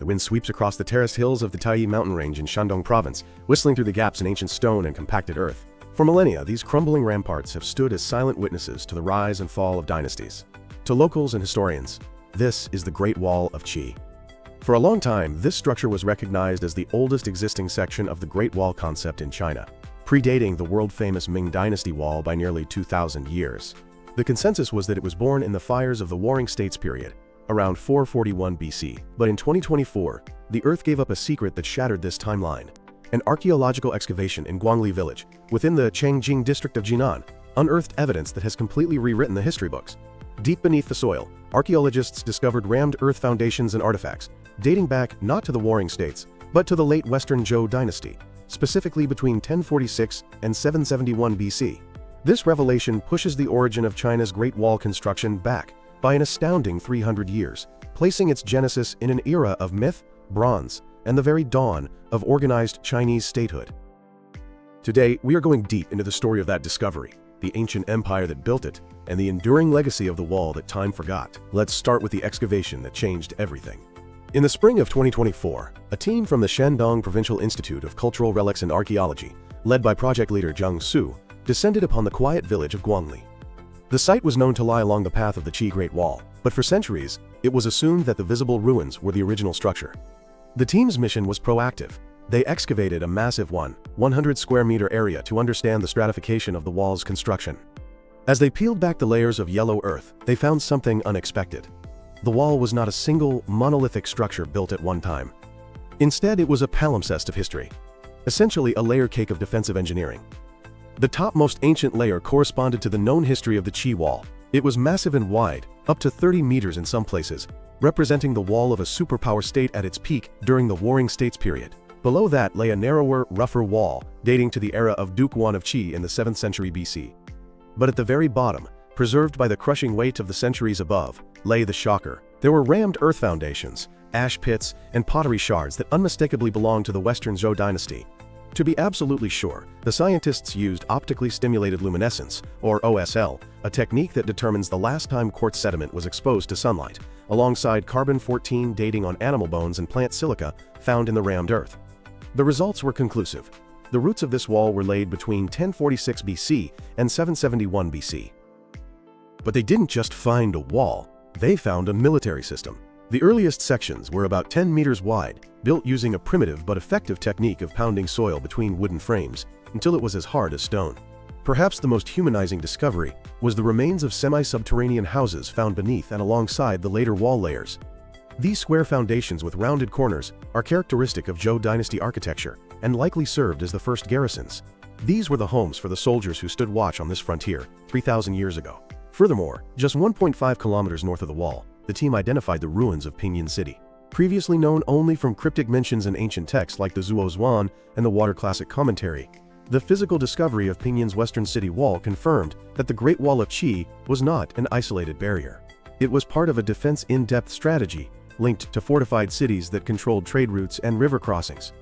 The wind sweeps across the terraced hills of the Taiyi mountain range in Shandong Province, whistling through the gaps in ancient stone and compacted earth. For millennia, these crumbling ramparts have stood as silent witnesses to the rise and fall of dynasties. To locals and historians, this is the Great Wall of Qi. For a long time, this structure was recognized as the oldest existing section of the Great Wall concept in China, predating the world-famous Ming Dynasty wall by nearly 2,000 years. The consensus was that it was born in the fires of the Warring States period, around 441 BC. But in 2024, the Earth gave up a secret that shattered this timeline. An archaeological excavation in Guangli Village, within the Changjing district of Jinan, unearthed evidence that has completely rewritten the history books. Deep beneath the soil, archaeologists discovered rammed earth foundations and artifacts, dating back not to the Warring States, but to the late Western Zhou Dynasty, specifically between 1046 and 771 BC. This revelation pushes the origin of China's Great Wall construction back by an astounding 300 years, placing its genesis in an era of myth, bronze, and the very dawn of organized Chinese statehood. Today, we are going deep into the story of that discovery, the ancient empire that built it, and the enduring legacy of the wall that time forgot. Let's start with the excavation that changed everything. In the spring of 2024, a team from the Shandong Provincial Institute of Cultural Relics and Archaeology, led by project leader Zhang Su, descended upon the quiet village of Guangli. The site was known to lie along the path of the Qi Great Wall, but for centuries, it was assumed that the visible ruins were the original structure. The team's mission was proactive. They excavated a massive 100 square meter area to understand the stratification of the wall's construction. As they peeled back the layers of yellow earth, they found something unexpected. The wall was not a single, monolithic structure built at one time. Instead, it was a palimpsest of history, essentially a layer cake of defensive engineering. The topmost ancient layer corresponded to the known history of the Qi Wall. It was massive and wide, up to 30 meters in some places, representing the wall of a superpower state at its peak during the Warring States period. Below that lay a narrower, rougher wall, dating to the era of Duke Yuan of Qi in the 7th century BC. But at the very bottom, preserved by the crushing weight of the centuries above, lay the shocker. There were rammed earth foundations, ash pits, and pottery shards that unmistakably belonged to the Western Zhou Dynasty. To be absolutely sure, the scientists used optically stimulated luminescence, or OSL, a technique that determines the last time quartz sediment was exposed to sunlight, alongside carbon-14 dating on animal bones and plant silica found in the rammed earth. The results were conclusive. The roots of this wall were laid between 1046 BC and 771 BC. But they didn't just find a wall, they found a military system. The earliest sections were about 10 meters wide, built using a primitive but effective technique of pounding soil between wooden frames until it was as hard as stone. Perhaps the most humanizing discovery was the remains of semi-subterranean houses found beneath and alongside the later wall layers. These square foundations with rounded corners are characteristic of Zhou Dynasty architecture and likely served as the first garrisons. These were the homes for the soldiers who stood watch on this frontier 3,000 years ago. Furthermore, just 1.5 kilometers north of the wall, the team identified the ruins of Pinyin City. Previously known only from cryptic mentions in ancient texts like the Zuo Zhuan and the Water Classic Commentary, the physical discovery of Pinyin's western city wall confirmed that the Great Wall of Qi was not an isolated barrier. It was part of a defense in-depth strategy linked to fortified cities that controlled trade routes and river crossings.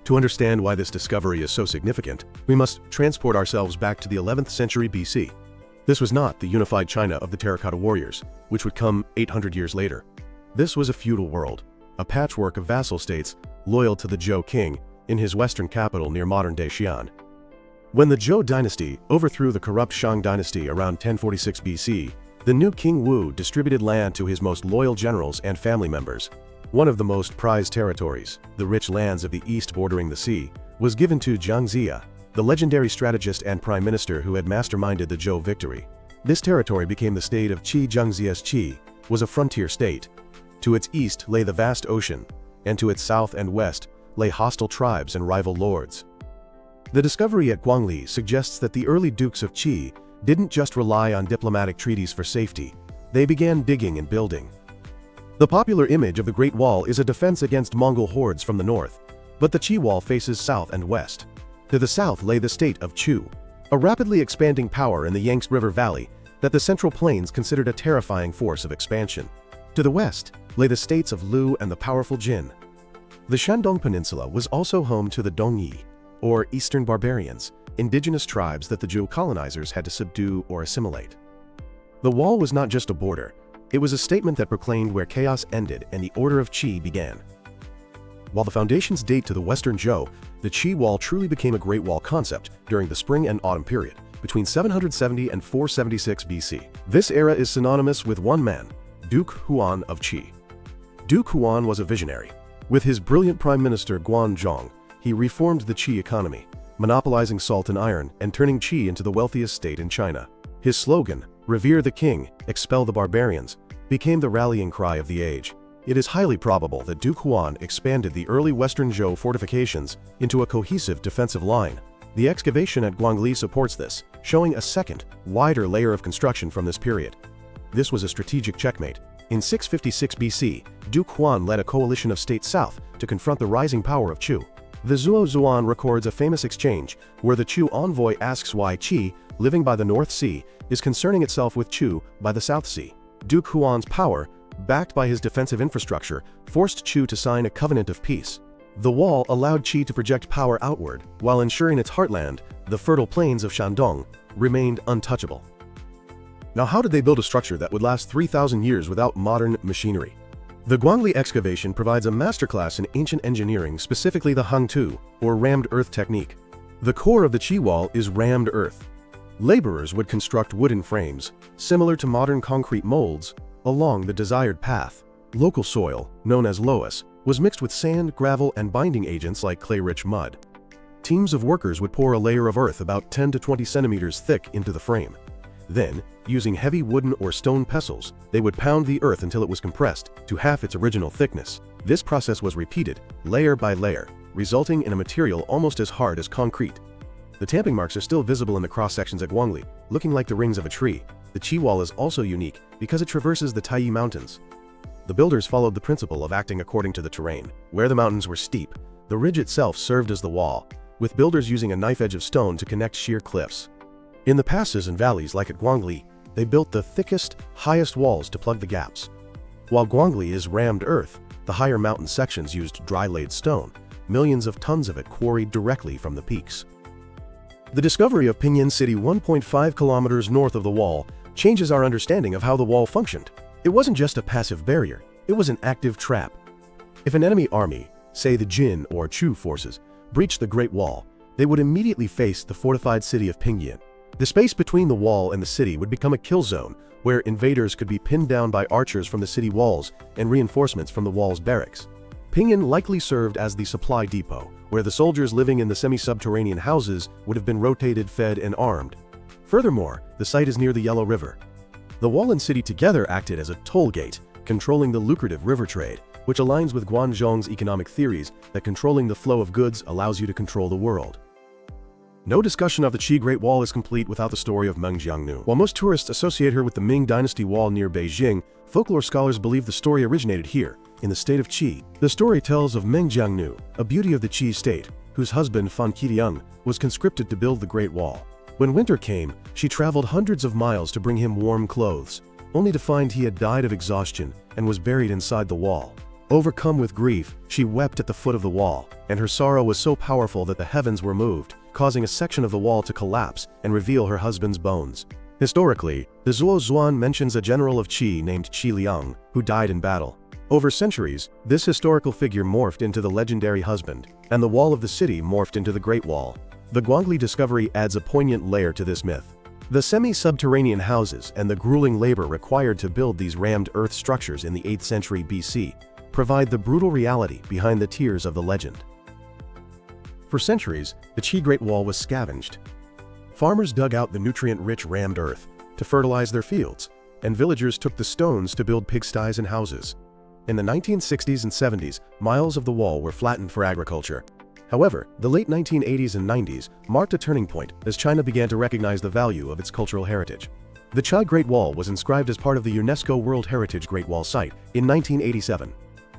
To understand why this discovery is so significant, we must transport ourselves back to the 11th century BC. This was not the unified China of the terracotta warriors, which would come 800 years later. This was a feudal world, a patchwork of vassal states loyal to the Zhou king in his western capital near modern-day Xi'an. When the Zhou dynasty overthrew the corrupt Shang dynasty around 1046 BC, the new King Wu distributed land to his most loyal generals and family members. One of the most prized territories, the rich lands of the east bordering the sea, was given to Jiang Ziya, the legendary strategist and prime minister who had masterminded the Zhou victory. This territory became the state of Qi. Jiang Ziya's Qi was a frontier state. To its east lay the vast ocean, and to its south and west lay hostile tribes and rival lords. The discovery at Guangli suggests that the early dukes of Qi didn't just rely on diplomatic treaties for safety, they began digging and building. The popular image of the Great Wall is a defense against Mongol hordes from the north, but the Qi Wall faces south and west. To the south lay the state of Chu, a rapidly expanding power in the Yangtze River Valley that the Central Plains considered a terrifying force of expansion. To the west lay the states of Lu and the powerful Jin. The Shandong Peninsula was also home to the Dongyi, or Eastern Barbarians, indigenous tribes that the Zhou colonizers had to subdue or assimilate. The wall was not just a border, It was a statement that proclaimed where chaos ended and the order of Qi began. While the foundations date to the Western Zhou, the Qi Wall truly became a Great Wall concept during the Spring and Autumn period, between 770 and 476 BC. This era is synonymous with one man, Duke Huan of Qi. Duke Huan was a visionary. With his brilliant prime minister Guangzhong, he reformed the Qi economy, monopolizing salt and iron and turning Qi into the wealthiest state in China. His slogan, "Revere the king, expel the barbarians," became the rallying cry of the age. It is highly probable that Duke Huan expanded the early Western Zhou fortifications into a cohesive defensive line. The excavation at Guangli supports this, showing a second, wider layer of construction from this period. This was a strategic checkmate. In 656 BC, Duke Huan led a coalition of states south to confront the rising power of Chu. The Zuo Zuan records a famous exchange where the Chu envoy asks why Qi, living by the North Sea, is concerning itself with Chu by the South Sea. Duke Huan's power, backed by his defensive infrastructure, forced Chu to sign a covenant of peace. The wall allowed Qi to project power outward, while ensuring its heartland, the fertile plains of Shandong, remained untouchable. Now, how did they build a structure that would last 3,000 years without modern machinery? The Guangli excavation provides a masterclass in ancient engineering, specifically the hangtu, or rammed earth technique. The core of the Qi wall is rammed earth. Laborers would construct wooden frames, similar to modern concrete molds, along the desired path. Local soil, known as loess, was mixed with sand, gravel, and binding agents like clay-rich mud. Teams of workers would pour a layer of earth about 10 to 20 centimeters thick into the frame. Then, using heavy wooden or stone pestles, they would pound the earth until it was compressed to half its original thickness. This process was repeated, layer by layer, resulting in a material almost as hard as concrete. The tamping marks are still visible in the cross-sections at Guangli, looking like the rings of a tree. The Qi wall is also unique because it traverses the Taiyi Mountains. The builders followed the principle of acting according to the terrain. Where the mountains were steep, the ridge itself served as the wall, with builders using a knife edge of stone to connect sheer cliffs. In the passes and valleys like at Guangli, they built the thickest, highest walls to plug the gaps. While Guangli is rammed earth, the higher mountain sections used dry-laid stone, millions of tons of it quarried directly from the peaks. The discovery of Pinyin City 1.5 kilometers north of the wall changes our understanding of how the wall functioned. It wasn't just a passive barrier, it was an active trap. If an enemy army, say the Jin or Chu forces, breached the Great Wall, they would immediately face the fortified city of Pinyin. The space between the wall and the city would become a kill zone, where invaders could be pinned down by archers from the city walls and reinforcements from the wall's barracks. Pinyin likely served as the supply depot, where the soldiers living in the semi-subterranean houses would have been rotated, fed, and armed. Furthermore, the site is near the Yellow River. The wall and city together acted as a toll gate, controlling the lucrative river trade, which aligns with Guangzhong's economic theories that controlling the flow of goods allows you to control the world. No discussion of the Qi Great Wall is complete without the story of Meng Jiangnu. While most tourists associate her with the Ming Dynasty wall near Beijing, folklore scholars believe the story originated here, in the state of Qi. The story tells of Meng Jiangnu, a beauty of the Qi state, whose husband Fan Qidiang was conscripted to build the Great Wall. When winter came, she traveled hundreds of miles to bring him warm clothes, only to find he had died of exhaustion and was buried inside the wall. Overcome with grief, she wept at the foot of the wall, and her sorrow was so powerful that the heavens were moved, causing a section of the wall to collapse and reveal her husband's bones. Historically, the Zuo Zuan mentions a general of Qi named Qi Liang, who died in battle. Over centuries, this historical figure morphed into the legendary husband, and the wall of the city morphed into the Great Wall. The Guangli discovery adds a poignant layer to this myth. The semi-subterranean houses and the grueling labor required to build these rammed earth structures in the 8th century BC provide the brutal reality behind the tears of the legend. For centuries, the Qi Great Wall was scavenged. Farmers dug out the nutrient-rich rammed earth to fertilize their fields, and villagers took the stones to build pigsties and houses. In the 1960s and 70s, miles of the wall were flattened for agriculture. However, the late 1980s and 90s marked a turning point as China began to recognize the value of its cultural heritage. The Qi Great Wall was inscribed as part of the UNESCO World Heritage Great Wall Site in 1987.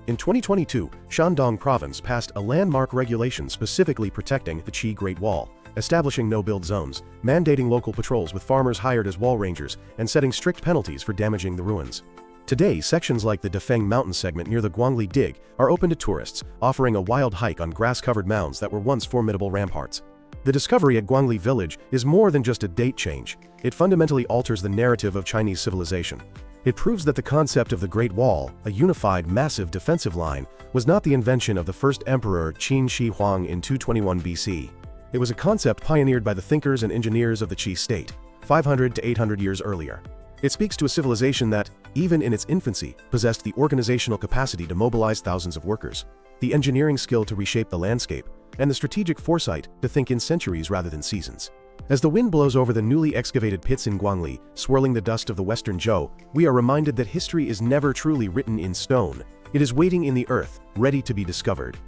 In 2022, Shandong Province passed a landmark regulation specifically protecting the Qi Great Wall, establishing no-build zones, mandating local patrols with farmers hired as wall rangers, and setting strict penalties for damaging the ruins. Today, sections like the Defeng mountain segment near the Guangli Dig are open to tourists, offering a wild hike on grass-covered mounds that were once formidable ramparts. The discovery at Guangli Village is more than just a date change. It fundamentally alters the narrative of Chinese civilization. It proves that the concept of the Great Wall, a unified, massive defensive line, was not the invention of the first emperor Qin Shi Huang in 221 BC. It was a concept pioneered by the thinkers and engineers of the Qi state, 500 to 800 years earlier. It speaks to a civilization that, even in its infancy, possessed the organizational capacity to mobilize thousands of workers, the engineering skill to reshape the landscape, and the strategic foresight to think in centuries rather than seasons. As the wind blows over the newly excavated pits in Guangli, swirling the dust of the Western Zhou, we are reminded that history is never truly written in stone. It is waiting in the earth, ready to be discovered.